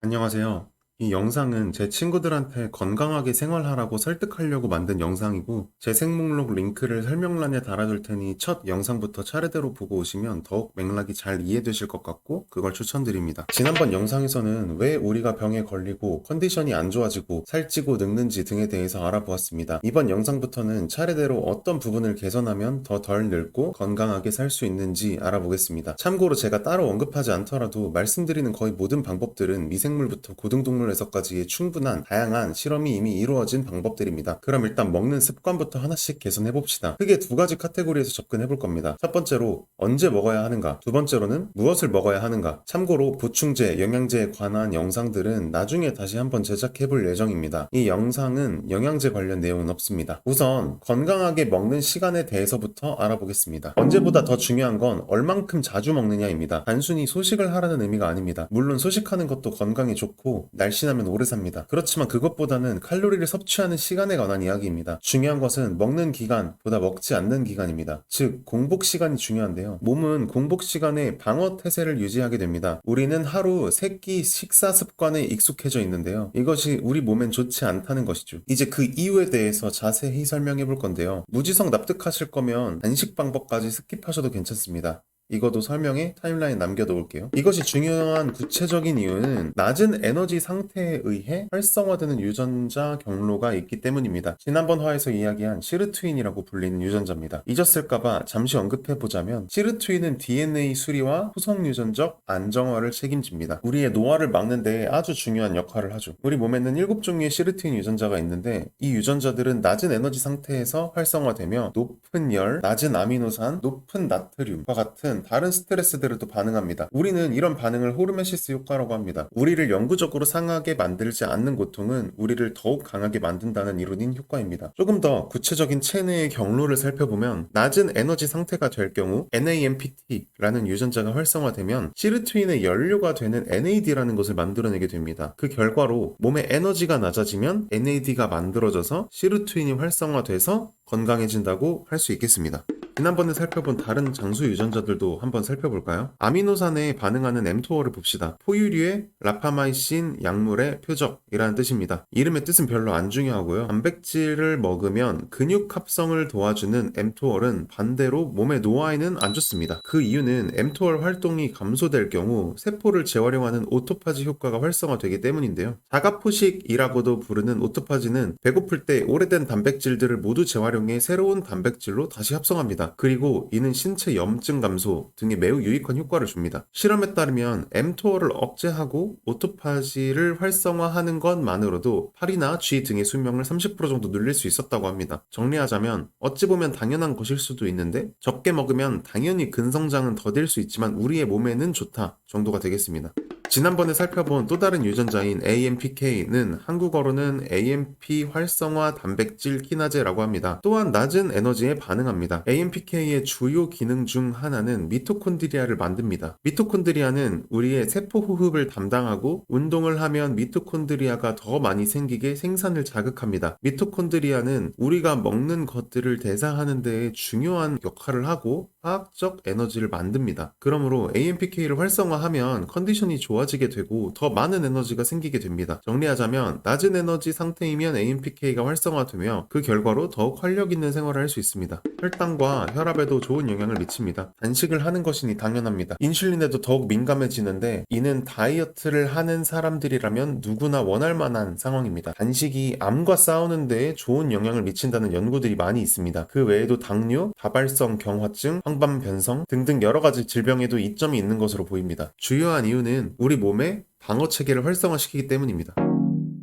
안녕하세요. 이 영상은 제 친구들한테 건강하게 생활하라고 설득하려고 만든 영상이고, 제 생목록 링크를 설명란에 달아둘 테니 첫 영상부터 차례대로 보고 오시면 더욱 맥락이 잘 이해되실 것 같고, 그걸 추천드립니다. 지난번 영상에서는 왜 우리가 병에 걸리고 컨디션이 안 좋아지고 살찌고 늙는지 등에 대해서 알아보았습니다. 이번 영상부터는 차례대로 어떤 부분을 개선하면 더 덜 늙고 건강하게 살 수 있는지 알아보겠습니다. 참고로 제가 따로 언급하지 않더라도 말씀드리는 거의 모든 방법들은 미생물부터 고등동물에서까지의 충분한 다양한 실험이 이미 이루어진 방법들입니다. 그럼 일단 먹는 습관부터 하나씩 개선해봅시다. 크게 두 가지 카테고리에서 접근해볼 겁니다. 첫 번째로 언제 먹어야 하는가, 두 번째로는 무엇을 먹어야 하는가. 참고로 보충제, 영양제에 관한 영상들은 나중에 다시 한번 제작해볼 예정입니다. 이 영상은 영양제 관련 내용은 없습니다. 우선 건강하게 먹는 시간에 대해서부터 알아보겠습니다. 언제보다 더 중요한 건 얼만큼 자주 먹느냐입니다. 단순히 소식을 하라는 의미가 아닙니다. 물론 소식하는 것도 건강에 좋고 날씬하면 오래 삽니다. 그렇지만 그것보다는 칼로리를 섭취하는 시간에 관한 이야기입니다. 중요한 것은 먹는 기간보다 먹지 않는 기간입니다. 즉 공복 시간이 중요한데요. 몸은 공복 시간에 방어 태세를 유지하게 됩니다. 우리는 하루 3끼 식사 습관에 익숙해져 있는데요. 이것이 우리 몸엔 좋지 않다는 것이죠. 이제 그 이유에 대해서 자세히 설명해 볼 건데요. 무지성 납득하실 거면 단식 방법까지 스킵하셔도 괜찮습니다. 이것도 설명에 타임라인 남겨놓을게요. 이것이 중요한 구체적인 이유는 낮은 에너지 상태에 의해 활성화되는 유전자 경로가 있기 때문입니다. 지난번 화에서 이야기한 시르트윈이라고 불리는 유전자입니다. 잊었을까봐 잠시 언급해보자면, 시르트윈은 DNA 수리와 후속 유전적 안정화를 책임집니다. 우리의 노화를 막는 데 아주 중요한 역할을 하죠. 우리 몸에는 7종류의 시르트윈 유전자가 있는데, 이 유전자들은 낮은 에너지 상태에서 활성화되며 높은 열, 낮은 아미노산, 높은 나트륨과 같은 다른 스트레스들에도 반응합니다. 우리는 이런 반응을 호르메시스 효과라고 합니다. 우리를 영구적으로 상하게 만들지 않는 고통은 우리를 더욱 강하게 만든다는 이론인 효과입니다. 조금 더 구체적인 체내의 경로를 살펴보면, 낮은 에너지 상태가 될 경우 NAMPT라는 유전자가 활성화되면 시르트윈의 연료가 되는 NAD라는 것을 만들어내게 됩니다. 그 결과로 몸의 에너지가 낮아지면 NAD가 만들어져서 시르트윈이 활성화돼서 건강해진다고 할 수 있겠습니다. 지난번에 살펴본 다른 장수 유전자들도 한번 살펴볼까요? 아미노산에 반응하는 mTOR를 봅시다. 포유류의 라파마이신 약물의 표적이라는 뜻입니다. 이름의 뜻은 별로 안 중요하고요. 단백질을 먹으면 근육 합성을 도와주는 mTOR은 반대로 몸의 노화에는 안 좋습니다. 그 이유는 mTOR 활동이 감소될 경우 세포를 재활용하는 오토파지 효과가 활성화되기 때문인데요. 자가포식이라고도 부르는 오토파지는 배고플 때 오래된 단백질들을 모두 재활용해 새로운 단백질로 다시 합성합니다. 그리고 이는 신체 염증 감소 등에 매우 유익한 효과를 줍니다. 실험에 따르면 mTOR를 억제하고 오토파지를 활성화하는 것만으로도 파리나 쥐 등의 수명을 30% 정도 늘릴 수 있었다고 합니다. 정리하자면 어찌 보면 당연한 것일 수도 있는데, 적게 먹으면 당연히 근성장은 더딜 수 있지만 우리의 몸에는 좋다 정도가 되겠습니다. 지난번에 살펴본 또 다른 유전자인 AMPK는 한국어로는 AMP 활성화 단백질 키나제라고 합니다. 또한 낮은 에너지에 반응합니다. AMPK의 주요 기능 중 하나는 미토콘드리아를 만듭니다. 미토콘드리아는 우리의 세포 호흡을 담당하고, 운동을 하면 미토콘드리아가 더 많이 생기게 생산을 자극합니다. 미토콘드리아는 우리가 먹는 것들을 대사하는 데에 중요한 역할을 하고 화학적 에너지를 만듭니다. 그러므로 AMPK를 활성화하면 컨디션이 좋아지게 되고 더 많은 에너지가 생기게 됩니다. 정리하자면 낮은 에너지 상태이면 AMPK가 활성화되며 그 결과로 더욱 활력 있는 생활을 할 수 있습니다. 혈당과 혈압에도 좋은 영향을 미칩니다. 단식을 하는 것이니 당연합니다. 인슐린에도 더욱 민감해지는데, 이는 다이어트를 하는 사람들이라면 누구나 원할 만한 상황입니다. 단식이 암과 싸우는 데에 좋은 영향을 미친다는 연구들이 많이 있습니다. 그 외에도 당뇨, 다발성 경화증, 황반변성 등등 여러 가지 질병에도 이점이 있는 것으로 보입니다. 주요한 이유는 우리 몸의 방어 체계를 활성화시키기 때문입니다.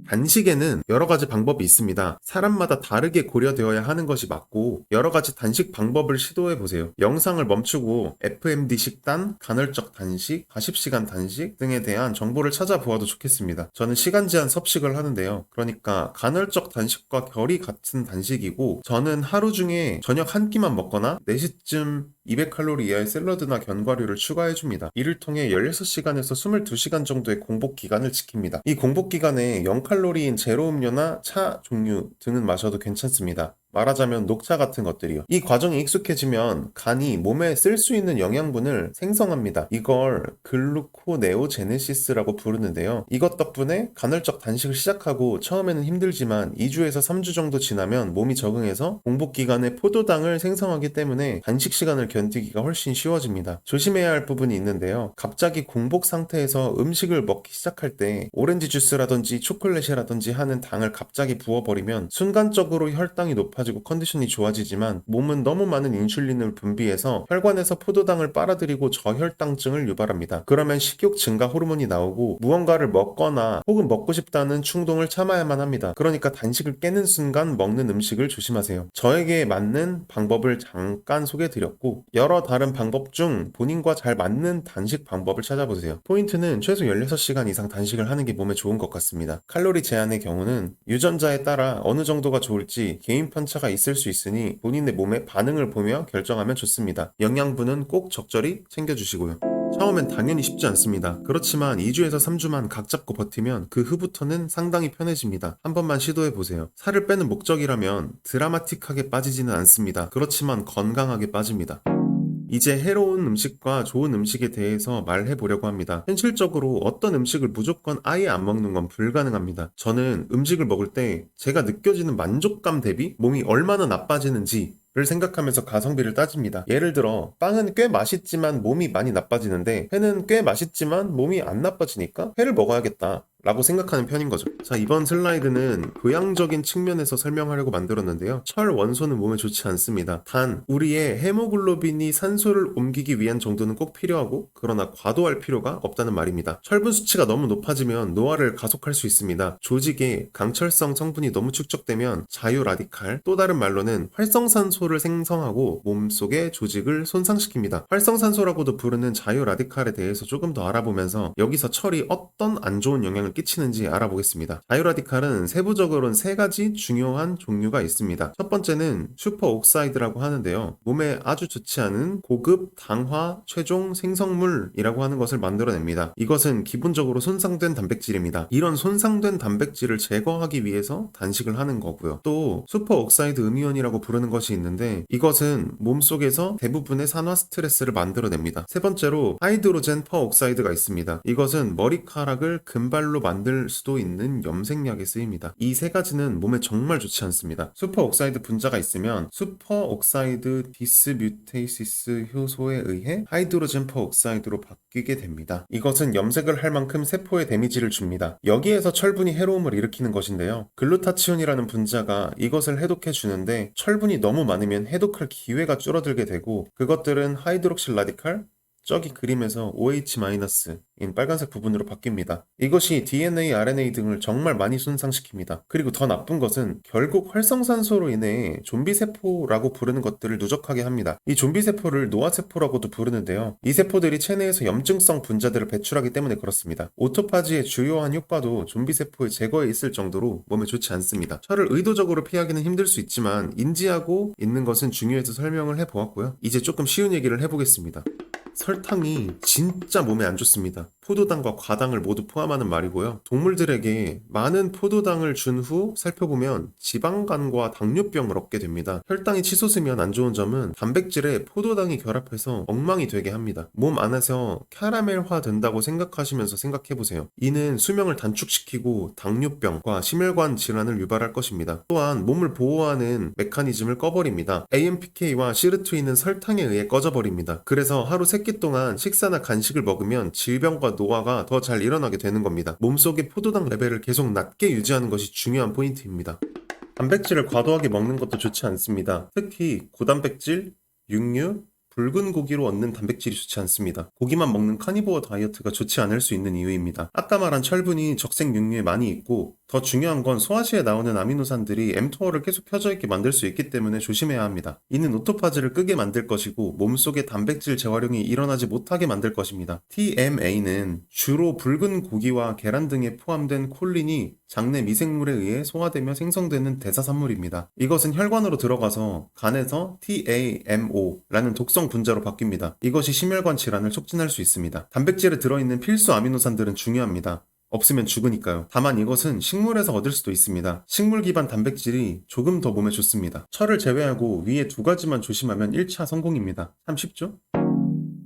단식에는 여러 가지 방법이 있습니다. 사람마다 다르게 고려되어야 하는 것이 맞고, 여러 가지 단식 방법을 시도해 보세요. 영상을 멈추고 FMD 식단, 간헐적 단식, 40시간 단식 등에 대한 정보를 찾아보아도 좋겠습니다. 저는 시간 제한 섭식을 하는데요. 그러니까 간헐적 단식과 결이 같은 단식이고, 저는 하루 중에 저녁 한 끼만 먹거나 4시쯤 200칼로리 이하의 샐러드나 견과류를 추가해줍니다. 이를 통해 16시간에서 22시간 정도의 공복 기간을 지킵니다. 이 공복 기간에 0칼로리인 제로 음료나 차 종류 등은 마셔도 괜찮습니다. 말하자면 녹차 같은 것들이요. 이 과정이 익숙해지면 간이 몸에 쓸 수 있는 영양분을 생성합니다. 이걸 글루코네오제네시스라고 부르는데요. 이것 덕분에 간헐적 단식을 시작하고 처음에는 힘들지만 2주에서 3주 정도 지나면 몸이 적응해서 공복 기간에 포도당을 생성하기 때문에 단식 시간을 견디기가 훨씬 쉬워집니다. 조심해야 할 부분이 있는데요. 갑자기 공복 상태에서 음식을 먹기 시작할 때 오렌지 주스라든지 초콜릿이라든지 하는 당을 갑자기 부어버리면 순간적으로 혈당이 높아지고 컨디션이 좋아지지만 몸은 너무 많은 인슐린을 분비해서 혈관에서 포도당을 빨아들이고 저혈당증을 유발합니다. 그러면 식욕 증가 호르몬이 나오고 무언가를 먹거나 혹은 먹고 싶다는 충동을 참아야만 합니다. 그러니까 단식을 깨는 순간 먹는 음식을 조심하세요. 저에게 맞는 방법을 잠깐 소개해드렸고 여러 다른 방법 중 본인과 잘 맞는 단식 방법을 찾아보세요. 포인트는 최소 16시간 이상 단식을 하는 게 몸에 좋은 것 같습니다. 칼로리 제한의 경우는 유전자에 따라 어느 정도가 좋을지 개인 편차가 있을 수 있으니 본인의 몸의 반응을 보며 결정하면 좋습니다. 영양분은 꼭 적절히 챙겨주시고요. 처음엔 당연히 쉽지 않습니다. 그렇지만 2주에서 3주만 각 잡고 버티면 그 후부터는 상당히 편해집니다. 한 번만 시도해보세요. 살을 빼는 목적이라면 드라마틱하게 빠지지는 않습니다. 그렇지만 건강하게 빠집니다. 이제 해로운 음식과 좋은 음식에 대해서 말해보려고 합니다. 현실적으로 어떤 음식을 무조건 아예 안 먹는 건 불가능합니다. 저는 음식을 먹을 때 제가 느껴지는 만족감 대비 몸이 얼마나 나빠지는지 를 생각하면서 가성비를 따집니다. 예를 들어 빵은 꽤 맛있지만 몸이 많이 나빠지는데 회는 꽤 맛있지만 몸이 안 나빠지니까 회를 먹어야겠다 라고 생각하는 편인 거죠. 자, 이번 슬라이드는 교양적인 측면에서 설명하려고 만들었는데요. 철 원소는 몸에 좋지 않습니다. 단 우리의 헤모글로빈이 산소를 옮기기 위한 정도는 꼭 필요하고 그러나 과도할 필요가 없다는 말입니다. 철분 수치가 너무 높아지면 노화를 가속할 수 있습니다. 조직에 강철성 성분이 너무 축적되면 자유 라디칼, 또 다른 말로는 활성산소를 생성하고 몸속의 조직을 손상시킵니다. 활성산소라고도 부르는 자유 라디칼에 대해서 조금 더 알아보면서 여기서 철이 어떤 안 좋은 영향을 끼치는지 알아보겠습니다. 자유라디칼은 세부적으로는 세 가지 중요한 종류가 있습니다. 첫 번째는 슈퍼옥사이드라고 하는데요. 몸에 아주 좋지 않은 고급 당화 최종 생성물이라고 하는 것을 만들어냅니다. 이것은 기본적으로 손상된 단백질입니다. 이런 손상된 단백질을 제거하기 위해서 단식을 하는 거고요. 또 슈퍼옥사이드 음이온이라고 부르는 것이 있는데 이것은 몸속에서 대부분의 산화 스트레스를 만들어냅니다. 세 번째로 하이드로젠 퍼옥사이드가 있습니다. 이것은 머리카락을 금발로 만들 수도 있는 염색약에 쓰입니다. 이 세 가지는 몸에 정말 좋지 않습니다. 슈퍼옥사이드 분자가 있으면 슈퍼옥사이드 디스뮤테이시스 효소에 의해 하이드로젠 퍼옥사이드로 바뀌게 됩니다. 이것은 염색을 할 만큼 세포에 데미지를 줍니다. 여기에서 철분이 해로움을 일으키는 것인데요. 글루타치온이라는 분자가 이것을 해독해 주는데 철분이 너무 많으면 해독할 기회가 줄어들게 되고 그것들은 하이드록실 라디칼, 저기 그림에서 OH-인 빨간색 부분으로 바뀝니다. 이것이 DNA, RNA 등을 정말 많이 손상시킵니다. 그리고 더 나쁜 것은 결국 활성산소로 인해 좀비세포라고 부르는 것들을 누적하게 합니다. 이 좀비세포를 노화세포라고도 부르는데요. 이 세포들이 체내에서 염증성 분자들을 배출하기 때문에 그렇습니다. 오토파지의 주요한 효과도 좀비세포의 제거에 있을 정도로 몸에 좋지 않습니다. 철을 의도적으로 피하기는 힘들 수 있지만 인지하고 있는 것은 중요해서 설명을 해보았고요. 이제 조금 쉬운 얘기를 해보겠습니다. 설탕이 진짜 몸에 안 좋습니다. 포도당과 과당을 모두 포함하는 말이고요. 동물들에게 많은 포도당을 준 후 살펴보면 지방간과 당뇨병을 얻게 됩니다. 혈당이 치솟으면 안 좋은 점은 단백질에 포도당이 결합해서 엉망이 되게 합니다. 몸 안에서 캐러멜화 된다고 생각하시면서 생각해보세요. 이는 수명을 단축시키고 당뇨병과 심혈관 질환을 유발할 것입니다. 또한 몸을 보호하는 메커니즘을 꺼버립니다. AMPK와 시르투인은 설탕에 의해 꺼져버립니다. 그래서 하루 3끼 동안 식사나 간식을 먹으면 질병과 노화가 더 잘 일어나게 되는 겁니다. 몸속의 포도당 레벨을 계속 낮게 유지하는 것이 중요한 포인트입니다. 단백질을 과도하게 먹는 것도 좋지 않습니다. 특히 고단백질, 육류, 붉은 고기로 얻는 단백질이 좋지 않습니다. 고기만 먹는 카니보어 다이어트가 좋지 않을 수 있는 이유입니다. 아까 말한 철분이 적색 육류에 많이 있고 더 중요한 건 소화시에 나오는 아미노산들이 mTOR을 계속 펴져 있게 만들 수 있기 때문에 조심해야 합니다. 이는 오토파지를 끄게 만들 것이고 몸속에 단백질 재활용이 일어나지 못하게 만들 것입니다. TMA는 주로 붉은 고기와 계란 등에 포함된 콜린이 장내 미생물에 의해 소화되며 생성되는 대사산물입니다. 이것은 혈관으로 들어가서 간에서 TAMO라는 독성 분자로 바뀝니다. 이것이 심혈관 질환을 촉진할 수 있습니다. 단백질에 들어있는 필수 아미노산들은 중요합니다. 없으면 죽으니까요. 다만 이것은 식물에서 얻을 수도 있습니다. 식물 기반 단백질이 조금 더 몸에 좋습니다. 철을 제외하고 위에 두 가지만 조심하면 1차 성공입니다. 참 쉽죠?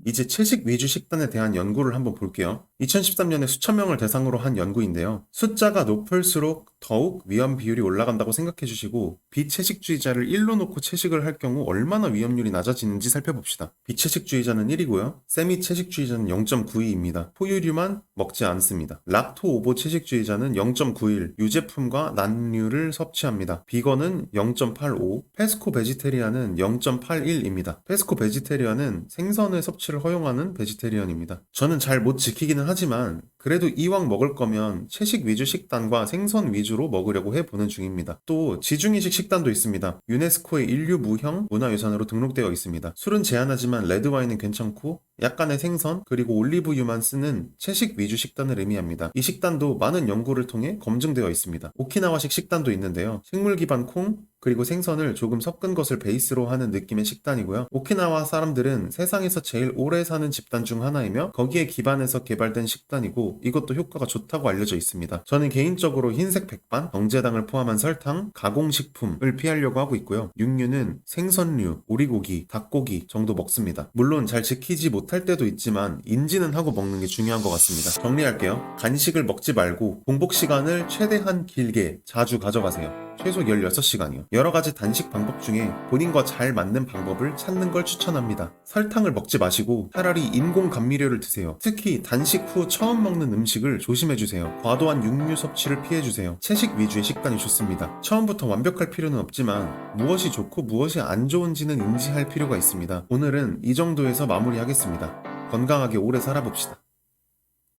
이제 채식 위주 식단에 대한 연구를 한번 볼게요. 2013년에 수천 명을 대상으로 한 연구인데요. 숫자가 높을수록 더욱 위험 비율이 올라간다고 생각해 주시고, 비채식주의자를 1로 놓고 채식을 할 경우 얼마나 위험률이 낮아지는지 살펴봅시다. 비채식주의자는 1이고요. 세미 채식주의자는 0.92입니다. 포유류만 먹지 않습니다. 락토 오보 채식주의자는 0.91, 유제품과 난류를 섭취합니다. 비건은 0.85, 페스코 베지테리안은 0.81입니다. 페스코 베지테리안은 생선의 섭취를 허용하는 베지테리언입니다. 저는 잘 못 지키기는 하지만 그래도 이왕 먹을 거면 채식 위주 식단과 생선 위주로 먹으려고 해보는 중입니다. 또 지중해식 식단도 있습니다. 유네스코의 인류 무형 문화유산으로 등록되어 있습니다. 술은 제한하지만 레드와인은 괜찮고 약간의 생선 그리고 올리브유만 쓰는 채식 위주 식단을 의미합니다. 이 식단도 많은 연구를 통해 검증되어 있습니다. 오키나와식 식단도 있는데요. 식물 기반 콩 그리고 생선을 조금 섞은 것을 베이스로 하는 느낌의 식단이고요. 오키나와 사람들은 세상에서 제일 오래 사는 집단 중 하나이며 거기에 기반해서 개발된 식단이고 이것도 효과가 좋다고 알려져 있습니다. 저는 개인적으로 흰색 백반, 정제당을 포함한 설탕, 가공식품을 피하려고 하고 있고요. 육류는 생선류, 오리고기, 닭고기 정도 먹습니다. 물론 잘 지키지 못할 때도 있지만 인지는 하고 먹는 게 중요한 것 같습니다. 정리할게요. 간식을 먹지 말고 공복 시간을 최대한 길게 자주 가져가세요. 최소 16시간이요. 여러 가지 단식 방법 중에 본인과 잘 맞는 방법을 찾는 걸 추천합니다. 설탕을 먹지 마시고 차라리 인공 감미료를 드세요. 특히 단식 후 처음 먹는 음식을 조심해주세요. 과도한 육류 섭취를 피해주세요. 채식 위주의 식단이 좋습니다. 처음부터 완벽할 필요는 없지만 무엇이 좋고 무엇이 안 좋은지는 인지할 필요가 있습니다. 오늘은 이 정도에서 마무리하겠습니다. 건강하게 오래 살아봅시다.